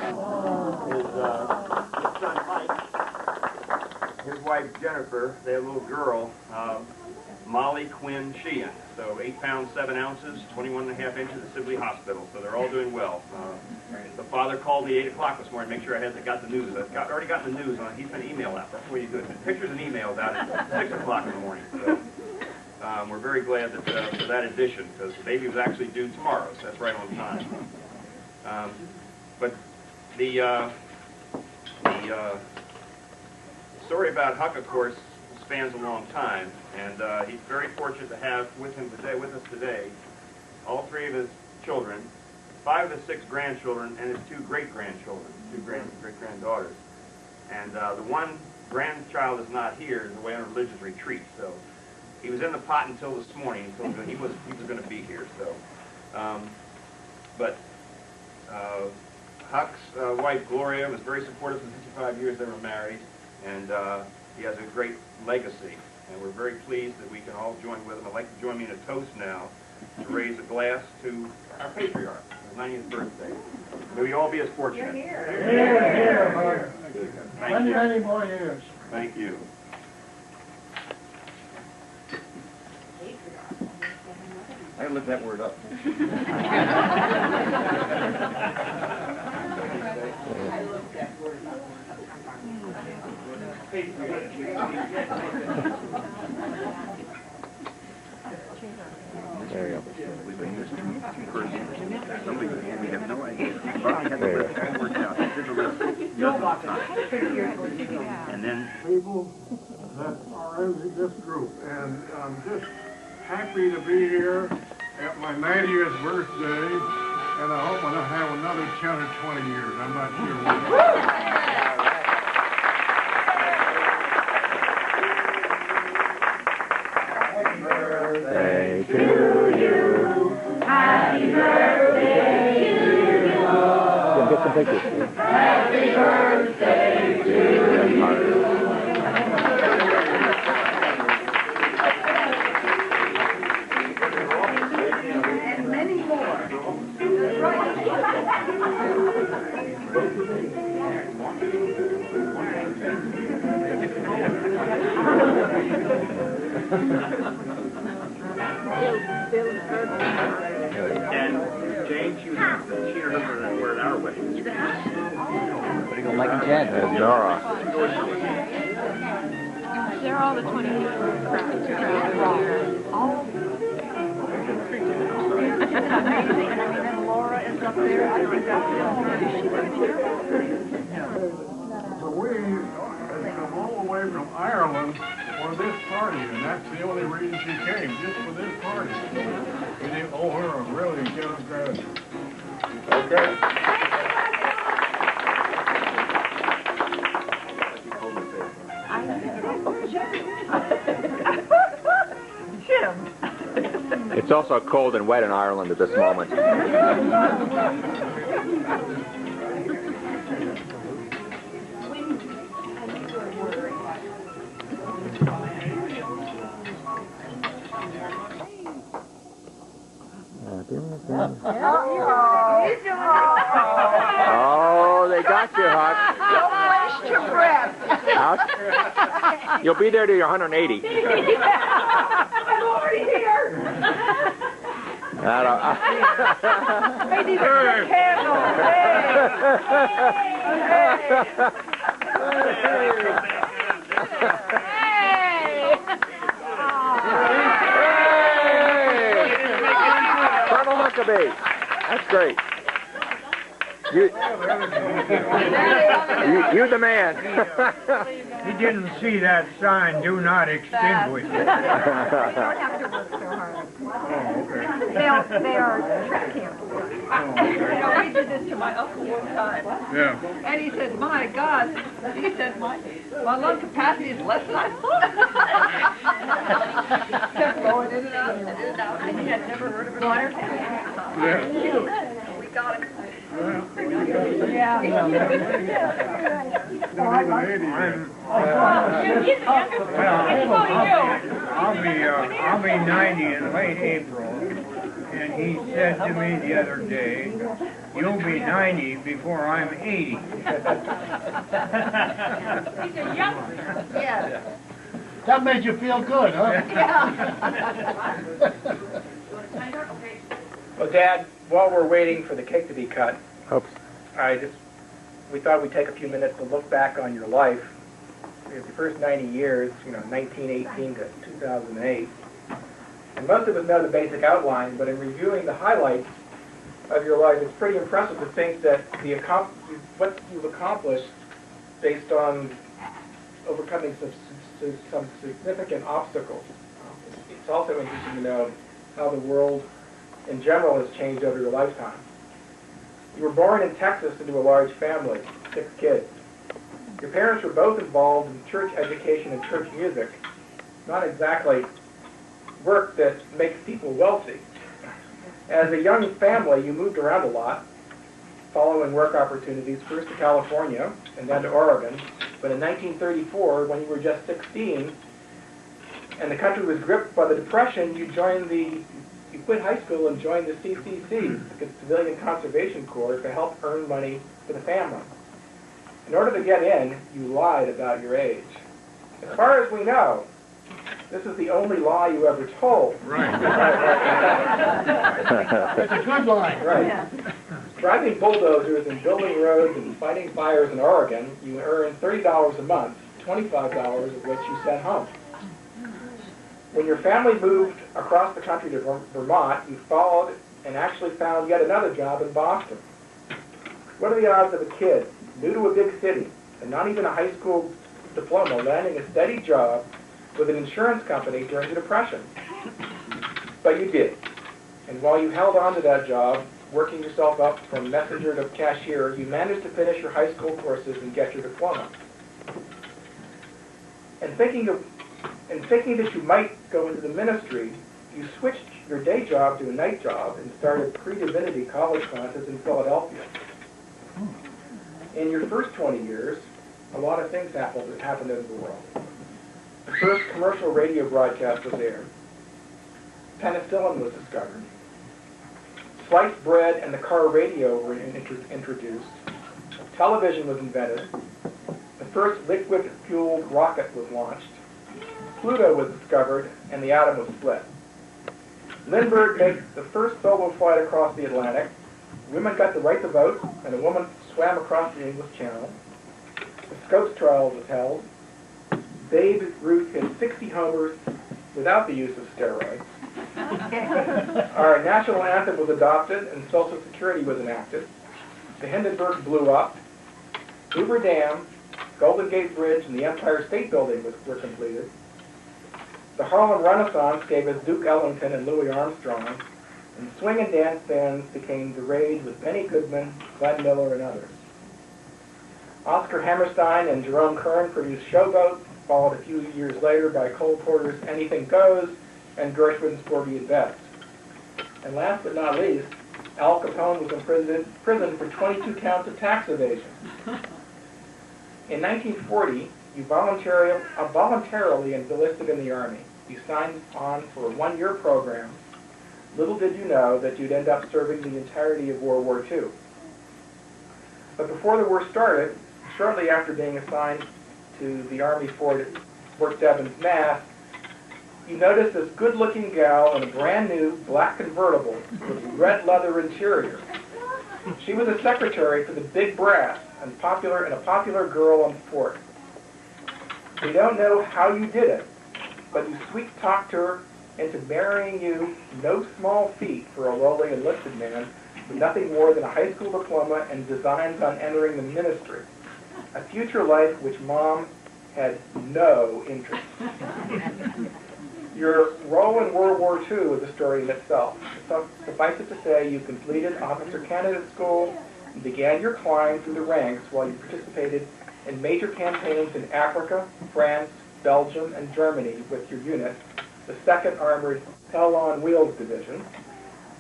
his son Mike, his wife Jennifer, they had a little girl, Molly Quinn Sheehan. So 8 pounds 7 ounces, 21.5 inches at Sibley Hospital. So they're all doing well. The father called me 8 o'clock this morning to make sure I got the news. I've already gotten the news. He's been emailed out. That's the way you do it. Pictures and emails out at 6 o'clock in the morning. So we're very glad that for that addition, because the baby was actually due tomorrow, so that's right on time. But the story about Huck, of course, spans a long time, and he's very fortunate to have with us today, all 3 of his children, 5 of his 6 grandchildren, and his 2 great-grandchildren, 2 great-granddaughters. And the one grandchild is not here, is away on a religious retreat, so he was in the pot until this morning, until he was going to be here. So, Huck's wife Gloria was very supportive for 55 years they were married, and he has a great legacy, and we're very pleased that we can all join with him. I'd like to join me in a toast now to raise a glass to our patriarch, his 90th birthday. May we all be as fortunate. Here, here. Thank you. Many more years. Thank you. I looked that word up. I looked that word up. There you go. We've been used to persons. Somebody we have no idea. Bobby had the list all worked out. He did the list dozens of times. And then people that are in this group, and I'm just happy to be here at my 90th birthday, and I hope I'll have another 10 or 20 years. I'm not sure when. Happy birthday to you. Happy birthday to you. Get some pictures. Happy birthday to you. And many more. And Jane, she and her husband were at our wedding. What do you go, Mike and Chad? There's Nora. They're all the 20 years old. Amazing. And Laura is up there. I think that's So we have come all the way from Ireland for this party, and that's the only reason she came, just for this party. We didn't owe her a really generous gratitude. Okay. Jim. It's also cold and wet in Ireland at this moment. Oh, they got you, Huck. Don't waste your breath. Huck? You'll be there till you're 180. I'm already here. They need a candle. Colonel Huckabee. That's great. You're the man. He didn't see that sign, do not extinguish. They don't have to work so hard. They are track candles. We did this to my uncle one time. Yeah. And he said, my God, he said, my lung capacity is less than I thought. Kept going in and out, in and out. And he had never heard of a water tank. Yeah. We got him. Yeah. I'll be 90 in late April, and he said to me the other day, You'll be 90 before I'm 80. He's a youngster. Yes. That made you feel good, huh? Yeah. Well, Dad, while we're waiting for the cake to be cut, Oops. we thought we'd take a few minutes to look back on your life. The first 90 years, 1918 to 2008. And most of us know the basic outline, but in reviewing the highlights of your life, it's pretty impressive to think that what you've accomplished based on overcoming some significant obstacles. It's also interesting to know how the world in general has changed over your lifetime. You were born in Texas into a large family, 6 kids. Your parents were both involved in church education and church music, not exactly work that makes people wealthy. As a young family, you moved around a lot, following work opportunities, first to California and then to Oregon. But in 1934, when you were just 16, and the country was gripped by the Depression, you quit high school and joined the CCC, the Civilian Conservation Corps, to help earn money for the family. In order to get in, you lied about your age. As far as we know, this is the only lie you ever told. Right. That's a good lie. Right. Yeah. Driving bulldozers and building roads and fighting fires in Oregon, you earned $30 a month, $25 of which you sent home. When your family moved across the country to Vermont, you followed and actually found yet another job in Boston. What are the odds of a kid, new to a big city, and not even a high school diploma, landing a steady job with an insurance company during the Depression? But you did. And while you held on to that job, working yourself up from messenger to cashier, you managed to finish your high school courses and get your diploma. And thinking that you might go into the ministry, you switched your day job to a night job and started pre-divinity college classes in Philadelphia. In your first 20 years, a lot of things happened in the world. The first commercial radio broadcast was aired. Penicillin was discovered. Sliced bread and the car radio were introduced. Television was invented. The first liquid-fueled rocket was launched. Pluto was discovered, and the atom was split. Lindbergh made the first solo flight across the Atlantic. Women got the right to vote, and a woman swam across the English Channel. The Scopes trial was held. Babe Ruth hit 60 homers without the use of steroids. Our national anthem was adopted, and Social Security was enacted. The Hindenburg blew up. Hoover Dam, Golden Gate Bridge, and the Empire State Building were completed. The Harlem Renaissance gave us Duke Ellington and Louis Armstrong, and swing and dance bands became the rage with Benny Goodman, Glenn Miller, and others. Oscar Hammerstein and Jerome Kern produced Showboat, followed a few years later by Cole Porter's Anything Goes and Gershwin's Porgy and Bess. And last but not least, Al Capone was in prison for 22 counts of tax evasion. In 1940, you voluntarily enlisted in the Army. You signed on for a 1-year program. Little did you know that you'd end up serving the entirety of World War II. But before the war started, shortly after being assigned to the Army Fort Devens, Mass., you noticed this good-looking gal in a brand-new black convertible with red leather interior. She was a secretary for the big brass and a popular girl on the fort. We don't know how you did it, but you sweet-talked her into marrying you, no small feat for a lowly enlisted man with nothing more than a high school diploma and designs on entering the ministry, a future life which Mom had no interest in. Your role in World War II is a story in itself. Suffice it to say, you completed Officer Candidate School and began your climb through the ranks while you participated in major campaigns in Africa, France, Belgium, and Germany with your unit, the 2nd Armored Hell on Wheels Division.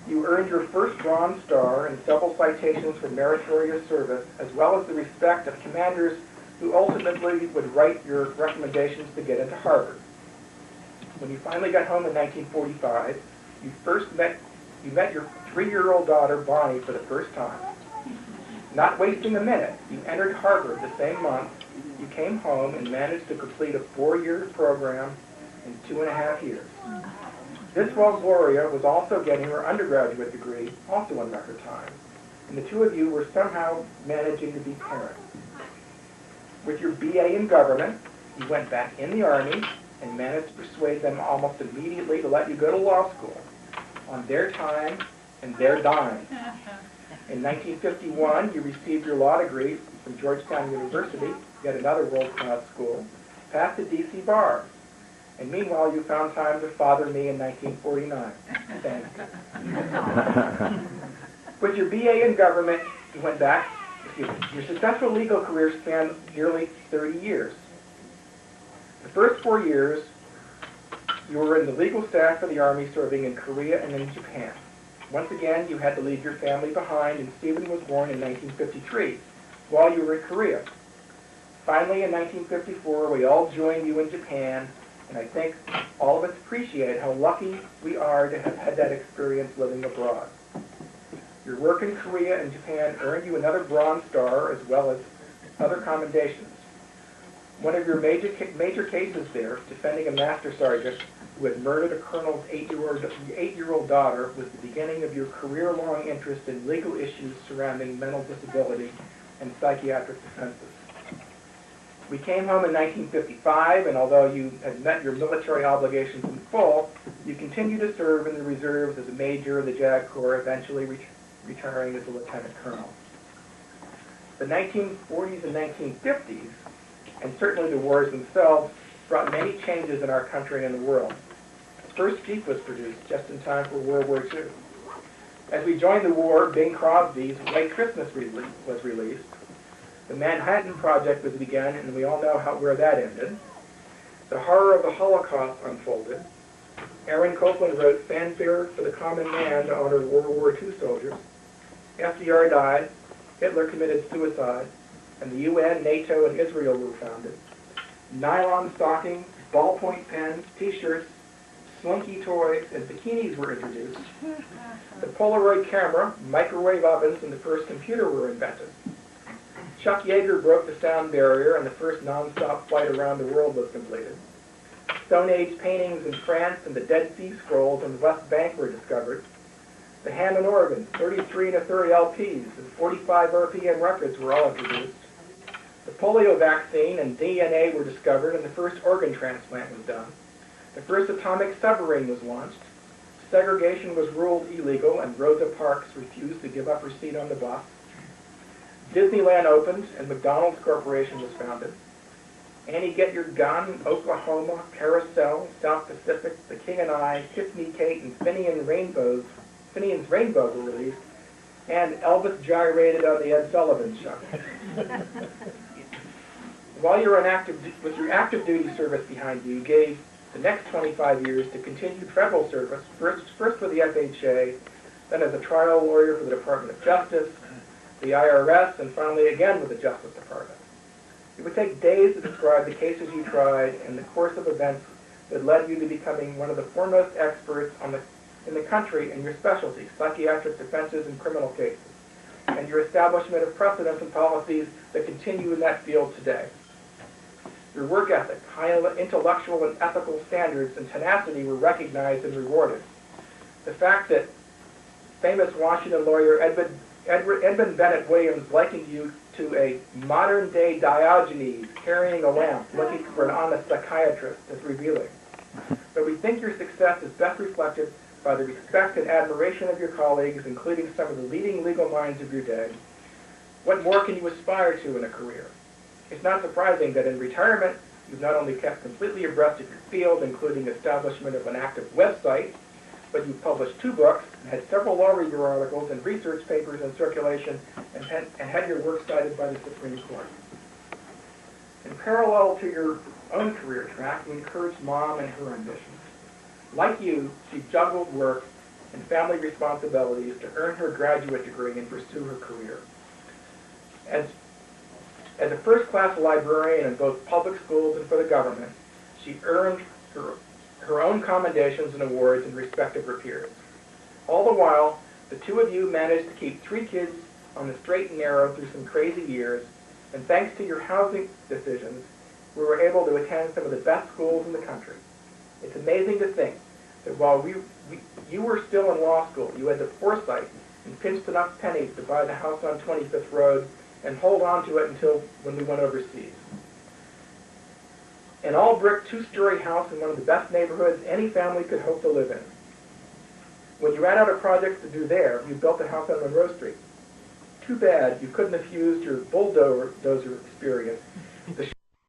You earned your first Bronze Star and several citations for meritorious service, as well as the respect of commanders who ultimately would write your recommendations to get into Harvard. When you finally got home in 1945, you met your 3-year-old daughter, Bonnie, for the first time. Not wasting a minute, you entered Harvard the same month. You came home and managed to complete a 4-year program in 2.5 years. This while Gloria was also getting her undergraduate degree, also in record time. And the two of you were somehow managing to be parents. With your BA in government, you went back in the Army and managed to persuade them almost immediately to let you go to law school on their time and their dime. In 1951, you received your law degree from Georgetown University, yet another world-class school, passed the D.C. bar. And meanwhile, you found time to father me in 1949. Thanks. With your BA in government, you went back. Your successful legal career spanned nearly 30 years. The first 4 years, you were in the legal staff of the Army serving in Korea and in Japan. Once again, you had to leave your family behind, and Stephen was born in 1953, while you were in Korea. Finally, in 1954, we all joined you in Japan, and I think all of us appreciate how lucky we are to have had that experience living abroad. Your work in Korea and Japan earned you another Bronze Star, as well as other commendations. One of your major cases there, defending a master sergeant who had murdered a colonel's 8-year-old daughter, was the beginning of your career-long interest in legal issues surrounding mental disability and psychiatric defenses. We came home in 1955, and although you had met your military obligations in full, you continued to serve in the reserves as a major of the JAG Corps, eventually retiring as a lieutenant colonel. The 1940s and 1950s, and certainly the wars themselves, brought many changes in our country and in the world. The first Jeep was produced just in time for World War II. As we joined the war, Bing Crosby's White Christmas was released. The Manhattan Project was begun, and we all know where that ended. The horror of the Holocaust unfolded. Aaron Copland wrote Fanfare for the Common Man to honor World War II soldiers. FDR died. Hitler committed suicide. And the UN, NATO, and Israel were founded. Nylon stockings, ballpoint pens, T-shirts, slinky toys, and bikinis were introduced. The Polaroid camera, microwave ovens, and the first computer were invented. Chuck Yeager broke the sound barrier, and the first non-stop flight around the world was completed. Stone Age paintings in France and the Dead Sea Scrolls in the West Bank were discovered. The Hammond organ, 33 1/3 LPs, and 45 RPM records were all introduced. The polio vaccine and DNA were discovered, and the first organ transplant was done. The first atomic submarine was launched. Segregation was ruled illegal, and Rosa Parks refused to give up her seat on the bus. Disneyland opened, and McDonald's Corporation was founded. Annie Get Your Gun, Oklahoma, Carousel, South Pacific, The King and I, Kiss Me Kate, and Finian's Rainbow were released, and Elvis gyrated on the Ed Sullivan Show. While you were with your active duty service behind you, you gave the next 25 years to continued federal service, first with the FHA, then as a trial lawyer for the Department of Justice, the IRS, and finally again with the Justice Department. It would take days to describe the cases you tried and the course of events that led you to becoming one of the foremost experts in the country in your specialty, psychiatric defenses and criminal cases, and your establishment of precedents and policies that continue in that field today. Your work ethic, high intellectual and ethical standards, and tenacity were recognized and rewarded. The fact that famous Washington lawyer Edmund Bennett Williams likened you to a modern-day Diogenes carrying a lamp looking for an honest psychiatrist is revealing. But we think your success is best reflected by the respect and admiration of your colleagues, including some of the leading legal minds of your day. What more can you aspire to in a career? It's not surprising that in retirement, you've not only kept completely abreast of your field, including establishment of an active website, but you've published 2 books, had several law review articles and research papers in circulation, and had your work cited by the Supreme Court. In parallel to your own career track, you encouraged Mom and her ambitions. Like you, she juggled work and family responsibilities to earn her graduate degree and pursue her career. As a first-class librarian in both public schools and for the government, she earned her own commendations and awards in respect of her peers. All the while, the two of you managed to keep 3 kids on the straight and narrow through some crazy years, and thanks to your housing decisions, we were able to attend some of the best schools in the country. It's amazing to think that while you were still in law school, you had the foresight and pinched enough pennies to buy the house on 25th Road and hold on to it until when we went overseas. An all-brick two-story house in one of the best neighborhoods any family could hope to live in. When you ran out of projects to do there, you built a house on Monroe Street. Too bad you couldn't have used your bulldozer experience to